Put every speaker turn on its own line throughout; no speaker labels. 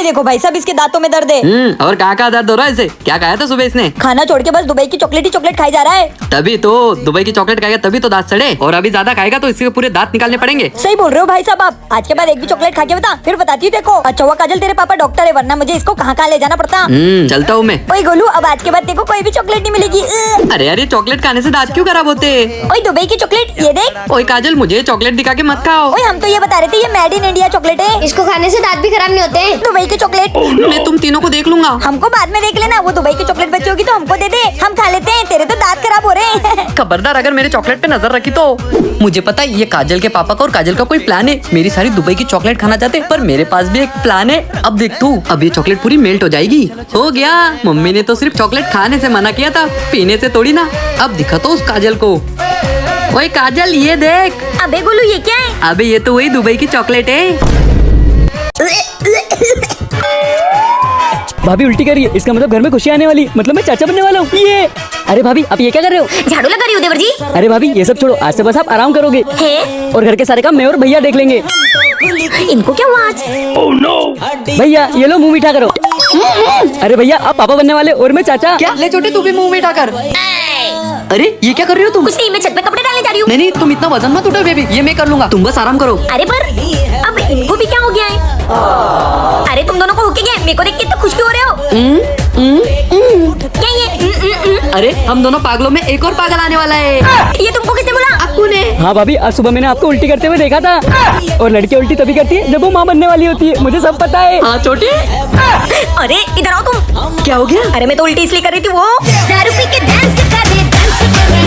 देखो भाई साहब, इसके दांतों में दर्द है।
और कहाँ दर्द हो रहा है इसे? क्या खाया था सुबह इसने?
खाना छोड़ के बस दुबई की चॉकलेट ही चॉकलेट खाई जा रहा है।
तभी तो दुबई की चॉकलेट खाएगा तभी तो दांत सड़े, और अभी ज्यादा खाएगा तो इसके पूरे दांत निकालने पड़ेंगे।
सही बोल रहे हो भाई साहब आप। आज के बाद एक भी चॉकलेट खा के बता, फिर बताती हूँ देखो। अच्छा हुआ काजल तेरे पापा डॉक्टर है, वरना मुझे इसको कहाँ ले जाना पड़ता।
चलता हूँ मैं।
ओए गोलू, अब आज के बाद देखो कोई भी चॉकलेट नहीं मिलेगी।
अरे यार, ये चॉकलेट खाने से दांत क्यों खराब होते?
ओए दुबई की चॉकलेट ये देख।
ओए काजल, मुझे चॉकलेट दिखा के मत खाओ।
ओए हम तो ये बता रहे थे ये मेड इन इंडिया चॉकलेट है,
इसको खाने से दांत भी खराब नहीं होते।
दुबई की चॉकलेट।
मैं तुम तीनों को देख लूंगा।
हमको बाद में देख लेना, वो दुबई की चॉकलेट बची होगी तो हमको दे दे, हम खा लेते हैं। तेरे तो दांत खराब हो रहे हैं।
खबरदार अगर मेरे चॉकलेट पे नजर रखी तो। मुझे पता है ये काजल के पापा का और काजल का कोई प्लान है। मेरी सारी दुबई की चॉकलेट खाना चाहते, पर मेरे पास भी एक प्लान है। अब देख तू, अब ये चॉकलेट पूरी मेल्ट हो जाएगी। हो गया, मम्मी ने तो सिर्फ चॉकलेट खाने से मना किया था, पीने से थोड़ी ना। अब दिखा तो उस काजल को। ओए काजल, ये देख।
अबे गोलू, ये क्या है?
अबे ये तो वही दुबई की चॉकलेट है।
भाभी उल्टी करिए, इसका मतलब घर में खुशी आने वाली, मतलब मैं चाचा बनने वाला हूँ। ये अरे भाभी, आप ये क्या कर रहे हो?
झाड़ू लगा रही हूँ देवर जी।
अरे भाभी, ये सब छोड़ो, आज से बस आप आराम करोगे
है?
और घर के सारे काम मैं और भैया देख लेंगे।
इनको क्या हुआ आज?
भैया ये लो, मुंह मीठा करो। अरे भैया, आप पापा बनने वाले और मैं चाचा।
क्या ले छोटे, तू भी मुंह मीठा कर। अरे ये क्या कर रही हो तुम?
कुछ नहीं, मैं छत पे कपड़े डालने जा रही हूँ।
नहीं, तुम इतना वजन मत उठाओ बेबी, ये मैं कर लूंगा, तुम बस आराम करो।
अरे पर अब इनको भी क्या हो गया है? अरे तुम दोनों को हो गया, मेरे को देख के तो खुश क्यों हो रहे हो? क्या ये?
अरे हम दोनों पागलों में एक और पागल आने वाला है।
ये तुमको किसने बोला?
अक्कू ने।
हाँ भाभी, आज सुबह मैंने आपको उल्टी करते हुए देखा था। और लड़की उल्टी तभी करती है जब वो माँ बनने वाली होती है, मुझे सब पता है।
हाँ छोटे।
अरे इधर आओ तुम।
क्या हो गया?
अरे मैं तो उल्टी इसलिए कर रही थी, वो
दारू पी के डांस करे, डांस करे,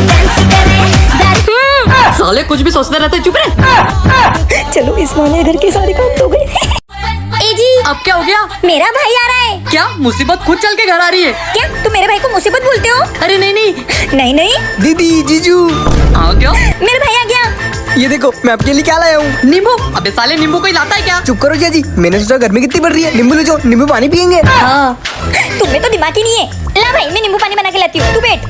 डांस करे।
साले कुछ भी सोचते रहते, चुप रहे।
चलो इस माने घर के सारे काम तो गए।
ए जी,
अब क्या हो गया?
मेरा भाई आ रहा है।
क्या मुसीबत खुद चल के घर आ रही है?
क्या तुम मेरे भाई को मुसीबत बोलते हो?
अरे नहीं नहीं।
नहीं नहीं,
दीदी, जीजू,
हाँ क्या?
मेरा भाई आ गया।
ये देखो मैं आपके लिए क्या लाया हूँ।
नींबू? अबे साले नींबू कोई लाता है क्या?
चुप करो जिया जी, मैंने सोचा गर्मी कितनी बढ़ रही है, नींबू ले जाओ, नींबू पानी पियेंगे।
हाँ।
तुम्हें तो दिमाग ही नहीं है। ला भाई, मैं नींबू पानी बना के लाती हूँ, तू बैठ।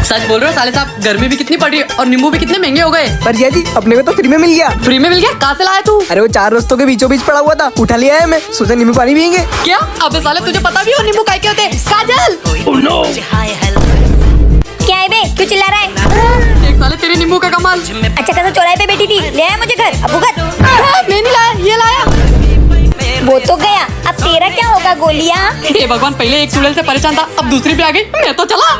सच बोल रहे हो साले साहब, गर्मी भी कितनी पड़ रही है और नींबू भी कितने महंगे हो गए।
पर जिया जी, अपने को तो फ्री में मिल गया।
फ्री में मिल गया? कहाँ से लाया तू?
अरे वो 4 रस्तों के बीचों बीच पड़ा हुआ था, उठा लिया है मैं, सोचा नींबू पानी पियेंगे।
क्या? अबे साले तुझे पता भी हो नींबू काय के होते हैं? काजल!
क्या है बे, क्यों चिल्ला रहा है?
एक साले तेरे नींबू का कमाल।
अच्छा खासा चौराहे पे बैठी थी, ले आया मुझे घर। अब भुगत।
मैं नहीं लाया, ये लाया।
वो तो गया, अब तेरा क्या होगा गोलियां?
हे भगवान, पहले एक चुड़ैल से परेशान था, अब दूसरी भी आ गई, मैं तो चला।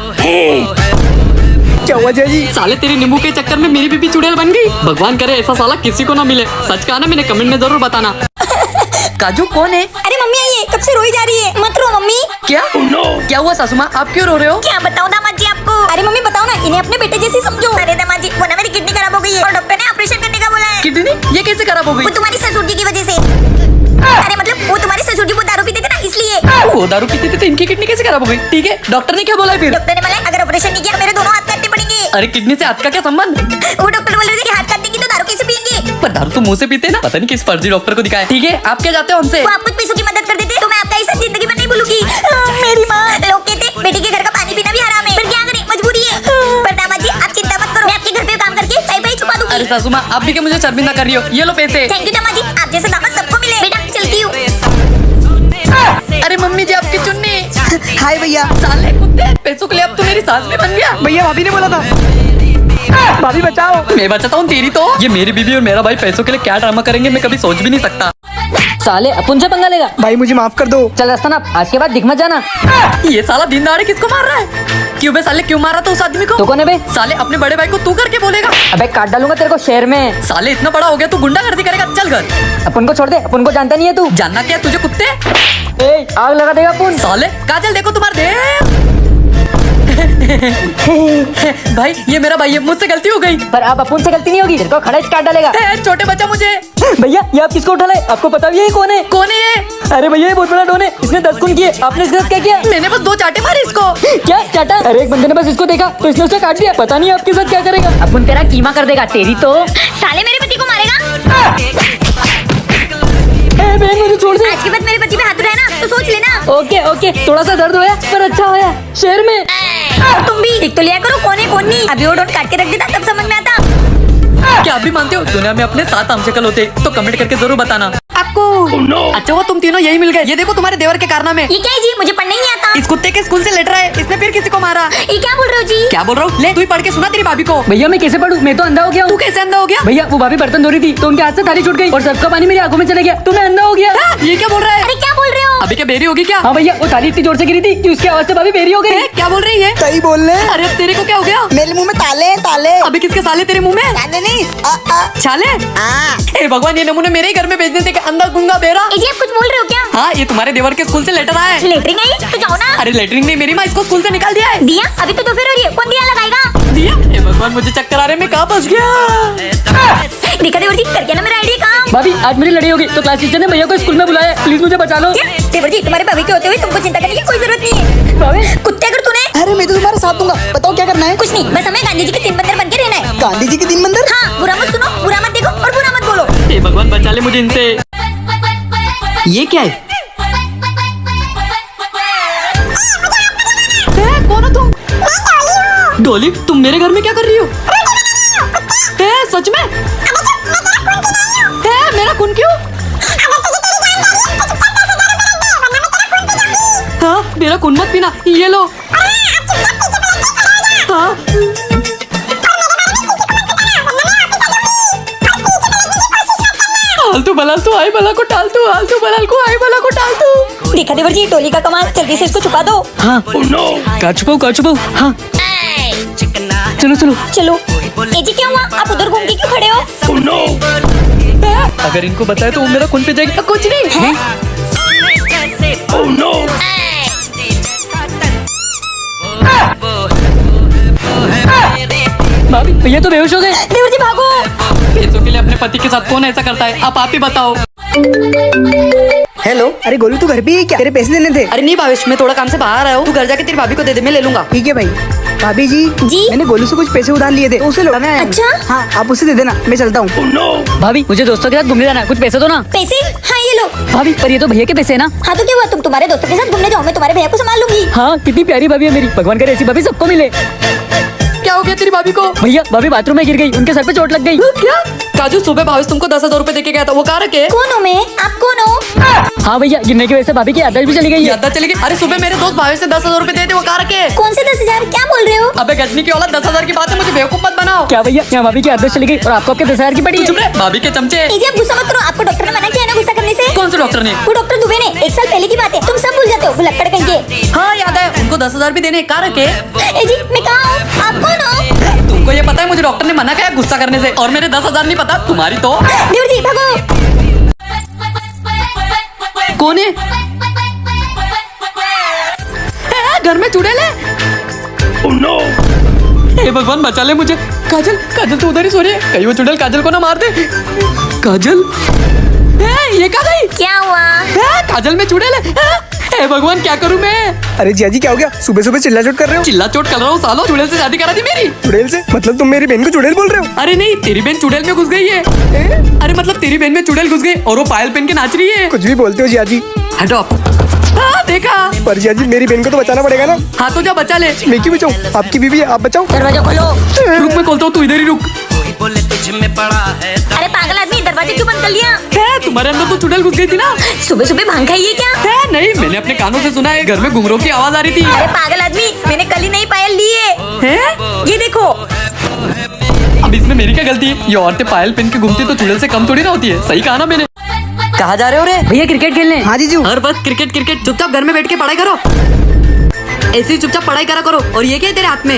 क्या हुआ जिया जी?
साले तेरे नींबू के चक्कर में मेरी बीबी चुड़ैल बन गई। भगवान करे ऐसा साला किसी को ना मिले। सच कहा ना मैंने, कमेंट में जरूर बताना। काजू कौन है?
अरे मम्मी आई है, कब से रोई जा रही है। मत रो मम्मी।
क्या? क्या हुआ सासू माँ, आप क्यों रो रहे हो?
क्या बताऊं दामाद जी आपको? अरे मम्मी बताओ ना, इन्हें अपने बेटे जैसे समझो। अरे दामाद जी, वो ना मेरी किडनी खराब हो गई है और डॉक्टर ने ऑपरेशन करने का बोला है।
किडनी? ये कैसे खराब हो गई?
वो तुम्हारी ससुर जी की वजह से। अरे मतलब वो तुम्हारे ससुर जी वो दारू पीते थे ना, इसलिए।
वो दारू पीते थे तो इनकी किडनी कैसे खराब हो गई? ठीक है, डॉक्टर ने क्या बोला फिर?
डॉक्टर ने बोला अगर ऑपरेशन नहीं किया मेरे दोनों हाथ काटने पड़ेंगे।
अरे किडनी से हाथ का क्या संबंध?
वो डॉक्टर बोल रहे थे कि हाथ काट देंगे तो दारू कैसे पियेंगे?
पर दारू तो मुंह से पीते ना, पता नहीं किस फर्जी डॉक्टर को दिखाया। ठीक है, आप क्या चाहते हो हमसे?
वो आप कुछ पैसों की मदद कर देते तो मैं आपका ऐसा जिंदगी में नहीं भूलूंगी। मेरी माँ। लोग कहते बेटी के घर का पानी पीना भी हराम है, पर क्या करें, मजबूरी है। पर दामाद जी आप चिंता मत करो, मैं आपके घर पे काम करके पैसे छुपा दूंगी।
अरे सासू माँ, आप भी क्या मुझे शर्मिंदा कर रही हो? ये लो पैसे।
थैंक यू दामाद जी, आप जैसे दामाद सबको मिले। बेटा चलती हूँ।
अरे मम्मी जी, आपकी चुन्नी।
हाय भैया।
साले कुत्ते, पैसों के लिए अब तो मेरी सास भी बन गया।
भैया भाभी ने बोला था। भाभी बचाओ।
मैं बचाता हूँ तेरी तो। ये मेरी बीबी और मेरा भाई पैसों के लिए क्या ड्रामा करेंगे, मैं कभी सोच भी नहीं सकता।
साले अपन से पंगा लेगा।
भाई मुझे माफ कर दो।
चल रास्ता ना, आज के बाद दिख मत जाना।
ये साला दिन दहाड़े किसको मार रहा है? क्यों बे साले, क्यों मारा था उस आदमी को?
तो कौन है बे?
साले अपने बड़े भाई को तू करके बोलेगा।
अबे काट डालूंगा तेरे को शहर में।
साले इतना बड़ा हो गया तू गुंडागर्दी करेगा? चल घर।
अपन को छोड़ दे, अपन को जानता नहीं है तू।
जानना क्या है तुझे कुत्ते?
ए, आग लगा देगा अपन।
साले काजल देखो तुम्हारे दे। भाई ये मेरा भाई है, मुझसे गलती हो गई।
पर अब अपन से गलती नहीं होगी, तेरे को खड़ा काट डालेगा।
छोटे बच्चा मुझे।
भैया ये आप किसको उठा लाए? आपको पता भी है कौन है?
कौन है ये?
अरे भैया ये बहुत बड़ा डॉन है, इसने 10 खून किए। आपने इसके साथ क्या किया?
मैंने बस 2 चाटे मारे इसको।
क्या चाटा? अरे एक बंदे ने बस इसको देखा तो इसने उसे काट दिया। पता नहीं आपके साथ क्या करेगा। अपन तेरा कीमा कर देगा तेरी तो।
साले मेरे पति को मारेगा।
बहन मुझे छोड़ दे।
आज के बाद मेरे पति पे हाथ उठाए ना तो सोच लेना।
ओके ओके, थोड़ा सा दर्द होया पर अच्छा होया। शहर में
और तुम भी देख तो लिया करो कौन है कौन नहीं। अभी वो डॉट काट के रख देता तब समझ में आता।
क्या आप भी मानते हो दुनिया में अपने 7 आम शक्ल होते? तो कमेंट करके जरूर बताना। आपको। अच्छा हुआ तुम तीनों यही मिल गए। ये देखो तुम्हारे देवर के कारनामे।
ये क्या है जी, मुझे पढ़ना ही नहीं आता।
इस कुत्ते के स्कूल से लेटर है, इसने फिर किसी को मारा।
ये क्या बोल रहे हो जी?
क्या बोल रहा हूँ? ले तू ही पढ़ के सुना तेरी भाभी को।
भैया मैं कैसे पढ़ूं? मैं तो अंधा हो गया
तू
हूँ।
कैसे अंधा हो गया?
भैया वो भाभी बर्तन धो रही थी तो उनके हाथ से थाली छूट गई और सबका पानी मेरी आंखों में चला गया तो मैं अंधा हो गया।
हाँ, ये क्या बोल रहा है?
अरे क्या बोल रहे हो?
अभी क्या बेरी होगी क्या?
हाँ भैया वो थाली इतनी जोर से गिरी थी कि उसकी आवाज से भाभी बेरी हो गई।
क्या बोल रही है?
सही बोल रहे हैं।
अरे अब तेरे को क्या हो गया?
मेरे मुंह में ताले हैं, ताले।
अभी किसके साले तेरे मुंह में?
ताले नहीं,
छाले? ए भगवान, ये नमूने मेरे ही घर में भेजने थे। अंधा गुंगा बेरा।
ए जी आप कुछ बोल रहे हो क्या?
हाँ, ये तुम्हारे देवर के स्कूल से लेटर आया है।
लेटरिंग आई तो जाओ ना।
अरे लेटरिंग नहीं, मेरी माँ इसको स्कूल से निकाल दिया है।
दिया अभी तो फिर हो रही है, कौन दिया लगाएगा?
दिया? ए भगवान, मुझे चक्कर आ रहे, मैं कहाँ फंस गया?
देखा देवर जी, कर गया ना मेरा आइडिया काम।
भाभी आज मेरी लड़ाई होगी तो क्लास टीचर ने भैया को स्कूल में बुलाया, प्लीज मुझे बचा लो।
क्या? देवर जी तुम्हारे भाभी के होते हुए तुमको चिंता करने की कोई जरूरत नहीं है।
भाभी
कुत्ते अगर तूने
अरे मैं तो तुम्हारा साथ दूंगा, बताओ क्या करना है?
कुछ नहीं, बस हमें गांधी जी के 3 बंदर बन के रहना है।
गांधी जी के 3 बंदर।
हाँ, बुरा मत सुनो, बुरा मत देखो और बुरा मत बोलो।
ए भगवान, बचा ले मुझे इनसे। ये क्या है? कौन हो तुम? डोली, तुम मेरे घर में क्या कर रही हो? सच में? मेरा खून क्यों? हाँ, मेरा खून मत पीना, ये लो। हाँ। आलतू बलाल तू आई बला को टाल तू, आलतू बलाल को आई बला को टाल तू।
देखा देवर जी, टोली का कमाल, जल्दी से इसको छुपा दो।
हाँ का छुपाओ। हाँ चलो चलो।
चलो। ए जी क्या हुआ? आप उधर घूम के क्यों खड़े हो?
अगर इनको बताए तो वो मेरा खून पे जाएगी। कुछ नहीं है।
भाभी भैया तो बेहोश हो गए।
देवर जी भागो।
पैसों के लिए अपने पति के साथ कौन ऐसा करता है? आप ही बताओ।
हेलो, अरे गोलू तू घर पे है क्या? तेरे पैसे देने थे।
अरे नहीं भावेश, मैं थोड़ा काम से बाहर आया हूँ। तू घर जाके तेरी भाभी को दे दे, मैं ले लूंगा।
ठीक है भाई। भाभी जी, मैंने गोलू से कुछ पैसे उधार लिए थे तो उसे लौटाना है।
अच्छा?
हाँ, आप उसे दे देना, मैं चलता हूँ।
भाभी मुझे दोस्तों के साथ घूमने जाना है, कुछ पैसे दो ना।
पैसे? हाँ ये लो।
भाभी पर ये तो भैया के पैसे है ना।
हाँ तो क्या हुआ, तुम तुम्हारे दोस्तों के साथ घूमने जाओ, मैं तुम्हारे भैया को संभाल लूंगी।
हाँ कितनी प्यारी भाभी है मेरी, भगवान करे ऐसी भाभी सबको मिले।
क्या हो गया तेरी भाभी को?
भैया भाभी बाथरूम में गिर गई, उनके सर पे चोट लग गई।
क्या? काजू, सुबह भावेश तुमको 10,000 रुपए देके गया था, वो कहाँ रखे?
कौन हो मैं? आप कौन हो?
हाँ भैया गिरने की वजह से भाभी की याददाश्त भी चली गई है।
याददाश्त चली गई? अरे सुबह मेरे दोस्त भावेश से 10,000 रुपए दिए थे, वो कहाँ रखे?
कौन से 10,000? क्या बोल रहे हो?
अबे गजनी की औलाद, 10,000 की बात है, मुझे बेवकूफ मत बनाओ।
क्या भैया यहाँ भाभी की याददाश्त चली गई और आपको आपके 10,000 की पड़ी है।
चुप रहे, भाभी के चमचे।
ए जी आप गुस्सा मत करो, आपको डॉक्टर ने मना किया है ना गुस्सा करने से।
कौन से डॉक्टर ने?
वो डॉक्टर दुबे ने, 1 साल पहले की बात है, तुम सब भूल जाते हो, भुलक्कड़ कहिए।
हाँ याद है, उनको 10,000 भी देने, कहाँ रखे?
ए जी मैं कहाँ हूँ? आप कौन हो?
तुमको ये पता है मुझे डॉक्टर ने मना किया गुस्सा करने से, और मेरे 10,000 नहीं पता, तुम्हारी तो।
देवर जी भागो।
कौन है? घर में चुड़ैल है। हे भगवान बचा ले मुझे। काजल, काजल तो उधर ही सो रही है, कहीं वो चुड़ैल काजल को ना मार दे। काजल, ये कहाँ गई?
क्या हुआ?
काजल में चुड़ैल है। हे भगवान क्या करूं मैं?
अरे जिया जी क्या हो गया? सुबह सुबह चिल्ला चोट कर रहे हो?
चिल्ला चोट कर रहा हूँ सालो, चुड़ैल से शादी करा दी मेरी।
चुड़ैल से? मतलब तुम मेरी बहन को चुड़ैल बोल रहे हो?
अरे नहीं, तेरी बहन चुड़ैल में घुस गई है। अरे मतलब तेरी बहन में चुड़ैल घुस गई और वो पायल पहन के नाच रही है।
कुछ भी बोलते हो जिया जी।
हटो। हाँ देखा।
पर जिया जी मेरी बहन को तो बचाना पड़ेगा ना।
हाँ तो जा बचा ले।
मैं क्यों बचाऊं? आपकी बीवी है, आप बचाओ।
दरवाजा खोलो।
रुक मैं खोलता हूँ, तू इधर ही रुक।
बोले तुझ में पड़ा है।
अरे पागल आदमी, दरवाजा क्यों बंद कर लिया?
तुम्हारे अंदर तो चुड़ैल घुस गई थी ना।
सुबह सुबह भांग खाई है क्या?
नहीं, मैंने अपने कानों से सुना है, घर में घुंघरों की आवाज आ रही थी।
अरे पागल आदमी, मैंने कल ही नहीं पायल ली है। ये देखो।
अब इसमें मेरी क्या गलती है? ये औरतें पायल पहन के घूमती तो चुड़ैल से कम थोड़ी ना होती है। सही कहा ना मैंने। कहाँ जा रहे हो रे?
भैया क्रिकेट खेलने।
हाँ जीजू।
हर वक्त क्रिकेट क्रिकेट, चुपचाप घर में बैठ के पढ़ाई करो। ऐसे ही चुपचाप पढ़ाई करा करो। और ये क्या है तेरे हाथ में?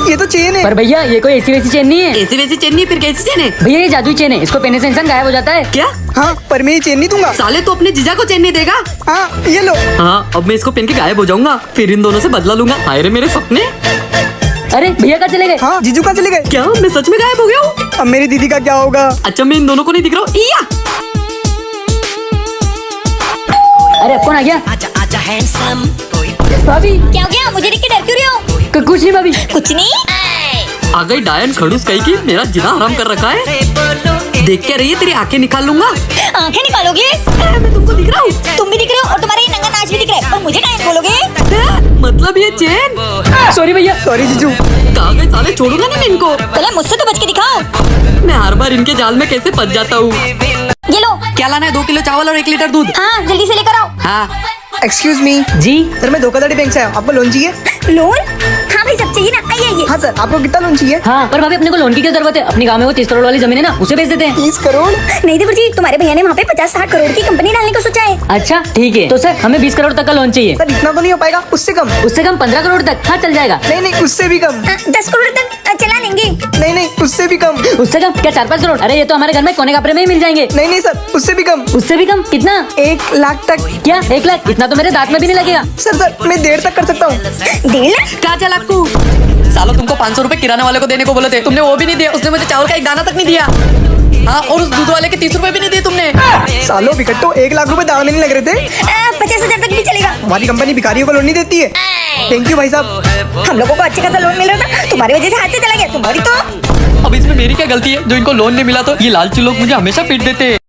ये तो चेन है।
पर भैया ये कोई ऐसी वैसी चेन नहीं है।
ऐसी वैसी चेन नहीं, फिर कैसी चेन है?
भैया ये जादुई चेन है, इसको पहनने से इंसान गायब हो जाता है।
क्या?
हाँ, पर मैं ये चेन नहीं दूंगा।
साले तो अपने जीजा को चेन नहीं देगा।
हाँ ये लो।
हाँ, अब मैं इसको पहन के गायब हो जाऊंगा, फिर इन दोनों से बदला लूंगा। हाय रे मेरे सपने।
अरे भैया कहाँ चले गए?
हाँ जीजू कहाँ चले गए?
क्या मैं सच में गायब हो गया हूँ?
अब मेरी दीदी का क्या होगा?
अच्छा मैं इन दोनों को नहीं दिख रहा हूँ। इया!
अरे अब कौन आ गया?
आजा आजा हैंडसम।
भाभी
क्या हो गया? मुझे देख के डर क्यों रहे हो?
कुछ नहीं भाभी।
कुछ नहीं।
आ गई डायन खड़ूस कहीं की, मेरा जिना हराम कर रखा है। देख के रही है, तेरी आंखें निकाल लूंगा।
आंखें निकालोगे?
मैं तुमको दिख रहा हूँ।
तुम भी दिख रहे हो और तुम्हारा ये नंगा नाच भी दिख रहा है, और मुझे टाइम बोलोगे?
मतलब ये चेन?
सॉरी भैया।
सॉरी जीजू।
कहाँ गए साले, छोड़ूंगा नहीं मैं इनको।
पहले मुझसे तो बच के दिखाओ।
मैं हर बार इनके जाल में कैसे फंस जाता हूँ।
ये लो,
क्या लाना है? 2 किलो चावल और 1 लीटर दूध।
हाँ जल्दी से लेकर आओ।
हाँ
एक्सक्यूज मी
जी
सर, मैं धोखाधड़ी बैंक से आया हूँ। आपको लोन चाहिए?
लोन? हाँ भाई सब चाहिए ना, आइए आइए।
हाँ सर, आपको कितना लोन चाहिए?
हाँ पर भाभी अपने को लोन की क्या जरूरत है? अपनी गांव में वो 30 करोड़ वाली जमीन है ना, उसे बेच देते हैं।
30 करोड़?
नहीं देवर जी, तुम्हारे भैया ने वहाँ पे 50-60 करोड़ की कंपनी डालने को सोचा है।
अच्छा ठीक है, तो सर हमें 20 करोड़ तक का लोन चाहिए।
सर इतना तो नहीं हो पाएगा, उससे कम।
उससे कम 15 करोड़ तक? हाँ चल जाएगा।
नहीं नहीं, उससे भी कम।
10 करोड़ तक चला लेंगे।
नहीं नहीं, उससे भी कम।
उससे कम क्या? 4-5 करोड़? अरे ये तो हमारे घर में कोने कपड़े में ही मिल जाएंगे।
नहीं नहीं सर, उससे भी कम।
उससे भी कम? कितना?
1 लाख तक।
क्या 1 लाख? इतना तो मेरे दांत में भी नहीं लगेगा।
सर मैं 1.5 तक कर सकता हूँ।
1.5 लाख?
काजल आपको सालों तुमको 500 रुपए किराने वाले को देने को बोले थे, तुमने वो भी नहीं दिया। उसने मुझे चावल का 1 दाना तक नहीं दिया। हाँ, और उस दूध वाले के 30 रुपए भी नहीं दिए तुमने।
सालों बिकट्टो, 1 लाख रुपए दाव में नहीं लग रहे थे?
50,000 तक भी चलेगा।
हमारी कंपनी भिखारियों को लोन नहीं देती है। थैंक यू भाई साहब।
हम लोगों को अच्छे खासा लोन मिल रहा था, तुम्हारी वजह से हाथ से चला गया। तुम्हारी तो
अब इसमें मेरी क्या गलती है जो इनको लोन नहीं मिला? तो ये लालची लोग मुझे हमेशा पीट देते हैं।